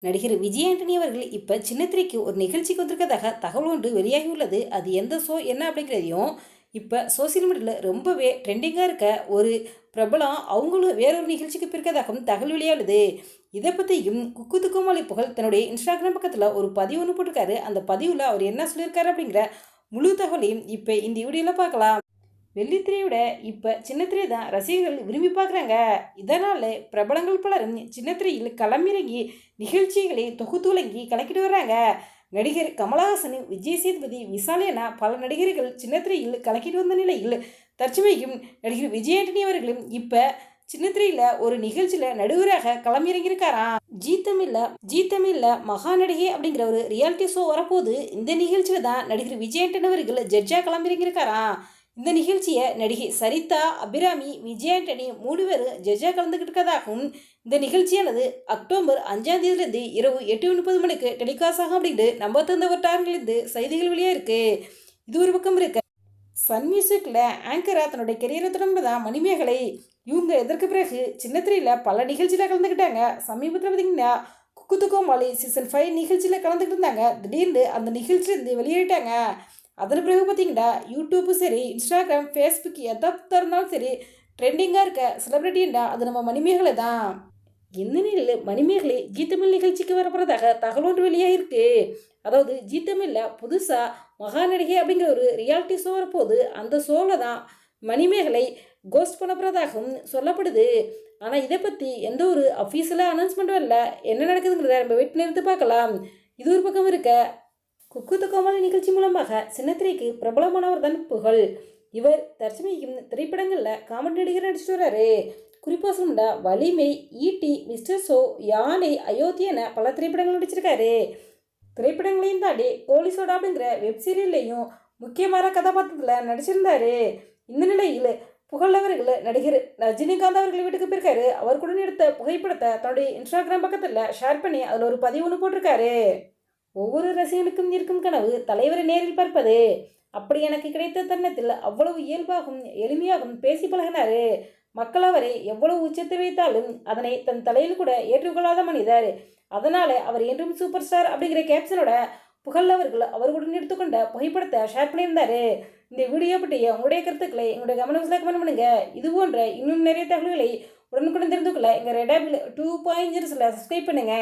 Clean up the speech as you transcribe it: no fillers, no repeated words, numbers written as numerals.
நடிகர் விஜய் ஆண்டனி அவர்கள் இப்போ சின்னத்திரைக்கு ஒரு நிகழ்ச்சிக்கு வந்திருக்கதாக தகவல் ஒன்று வெளியாகியுள்ளது. அது எந்த ஷோ என்ன அப்படிங்கிறதையும் இப்போ சோசியல் மீடியாவில் ரொம்பவே ட்ரெண்டிங்காக இருக்க ஒரு பிரபலம் அவங்களும் வேறொரு நிகழ்ச்சிக்கு பிறக்கதாகவும் தகவல் வெளியாகுது. இதை பற்றியும் குக்கு கோமாளி புகழ் தன்னுடைய இன்ஸ்டாகிராம் பக்கத்தில் ஒரு பதிவு ஒன்று போட்டிருக்காரு. அந்த பதிவில் அவர் என்ன சொல்லியிருக்காரு அப்படிங்கிற முழு தகவலையும் இப்போ இந்த வீடியோவில் பார்க்கலாம். வெள்ளித்திரையோட இப்போ சின்னத்திரை தான் ரசிகர்கள் விரும்பி பார்க்குறாங்க. இதனால் பிரபலங்கள் பலரும் சின்னத்திரையில் களமிறங்கி நிகழ்ச்சிகளை தொகுத்துலங்கி கலக்கிட்டு வர்றாங்க. நடிகர் கமலஹாசன், விஜய் சேதுபதி, விஷால் என பல நடிகர்கள் சின்னத்திரையில் கலக்கிட்டு வந்த நிலையில் தற்சமயம் நடிகர் விஜய் ஆண்டனி அவர்களும் இப்போ சின்னத்திரையில் ஒரு நிகழ்ச்சியில் நடுவராக களமிறங்கியிருக்காராம். ஜீ தமிழில் மகா நடிகை அப்படிங்கிற ஒரு ரியாலிட்டி ஷோ வரப்போது. இந்த நிகழ்ச்சியில் தான் நடிகர் விஜய் ஆண்டனி அவர்கள் ஜட்ஜாக களமிறங்கியிருக்காராம். இந்த நிகழ்ச்சியை நடிகை சரிதா, அபிராமி, விஜய் ஆண்டனி 3 பேர் ஜட்ஜாக கலந்துக்கிட்டு இருக்கதாகவும், இந்த நிகழ்ச்சியானது அக்டோபர் 5ஆம் தேதியிலிருந்து இரவு 8:30 மணிக்கு டெலிகாஸ்ட் ஆகும் அப்படின்னு நம்ம தந்த வட்டாரங்களிலிருந்து செய்திகள் வெளியாக இருக்கு. இது ஒரு பக்கம் இருக்கு. சன் மியூசிக்கில் ஆங்கராக தன்னுடைய கெரியரை தொடர்ந்ததான் மணிமேகலை. இவங்க இதற்கு பிறகு சின்னத்திரையில் பல நிகழ்ச்சியில் கலந்துக்கிட்டாங்க. சமீபத்தில் பார்த்தீங்கன்னா குக்கு கோமாளி சீசன் 5 நிகழ்ச்சியில் கலந்துக்கிட்டு இருந்தாங்க. திடீர்னு அந்த நிகழ்ச்சியிலேருந்து வெளியேறிட்டாங்க. அதன் பிறகு பார்த்தீங்கன்னா யூடியூப்பு சரி, இன்ஸ்டாகிராம், ஃபேஸ்புக் எதை திறந்தாலும் சரி ட்ரெண்டிங்காக இருக்க செலிப்ரிட்டின்னா அது நம்ம மணிமேகலை தான். இந்த நிலையில் மணிமேகலை ஜீ தமிழ் நிகழ்ச்சிக்கு வரப்போகிறதாக தகவல் ஒன்று வெளியாகிருக்கு. அதாவது ஜீ தமிழில் புதுசாக மகா நடிகை அப்படிங்கிற ஒரு ரியாலிட்டி ஷோ வரப்போகுது. அந்த ஷோவில் தான் மணிமேகலை கோஸ்ட் பண்ண போகிறதாகவும் சொல்லப்படுது. ஆனால் இதை பற்றி எந்த ஒரு அஃபீஷியலாக அனௌன்ஸ்மெண்ட்டும் இல்லை. என்ன நடக்குதுங்கிறத நம்ம வெயிட் நிறுத்தி பார்க்கலாம். இது ஒரு பக்கம் இருக்க குக்கு கோமாளி நிகழ்ச்சி மூலமாக சின்னத்திரைக்கு பிரபலமானவர் தான் புகழ். இவர் தற்சமயம் திரைப்படங்களில் காமெடி நடிகர் நடிச்சிட்டு வர்றாரு. குறிப்பாக சொல்லணும்னா வலிமை, ஈட்டி, மிஸ்டர் ஷோ, யானை, அயோத்தி என பல திரைப்படங்கள் நடிச்சிருக்காரு. திரைப்படங்களையும் தாண்டி கோலி சோடா அப்படிங்கிற வெப்சீரியல்லையும் முக்கியமான கதாபாத்திரத்தில் நடிச்சிருந்தாரு. இந்த நிலையில் புகழவர்கள் நடிகர் ரஜினிகாந்த் அவர்கள் வீட்டுக்கு போயிருக்காரு. அவர் கூட எடுத்த புகைப்படத்தை தன்னுடைய இன்ஸ்டாகிராம் பக்கத்தில் ஷேர் பண்ணி அதில் ஒரு பதிவு ஒன்று போட்டிருக்காரு. ஒவ்வொரு ரசிகனுக்கும் இருக்கும் கனவு தலைவரை நேரில் பார்ப்பது. அப்படி எனக்கு கிடைத்த தருணத்தில் அவ்வளவு இயல்பாகவும் எளிமையாகவும் பேசி பழகினாரு. மக்கள் அவரை எவ்வளவு உச்சத்தை வைத்தாலும் அதனை தன் தலையில் கூட ஏற்றுக்கொள்ளாத மனிதர். அதனால அவர் என்றும் சூப்பர் ஸ்டார் அப்படிங்கிற கேப்ஷனோட புகழ் அவர்கள் அவர்களுடன் எடுத்துக்கொண்ட புகைப்படத்தை ஷேர் பண்ணியிருந்தாரு. இந்த வீடியோ பற்றிய உங்களுடைய கருத்துக்களை எங்களுடைய கமெண்ட் கமெண்ட் பண்ணுங்க. இது போன்ற இன்னும் நிறைய தகவல்களை உடனுக்குடன் தெரிந்து கொள்ள எங்கள் ரெடாபிள் 2.0 சப்ஸ்கிரைப் பண்ணுங்க.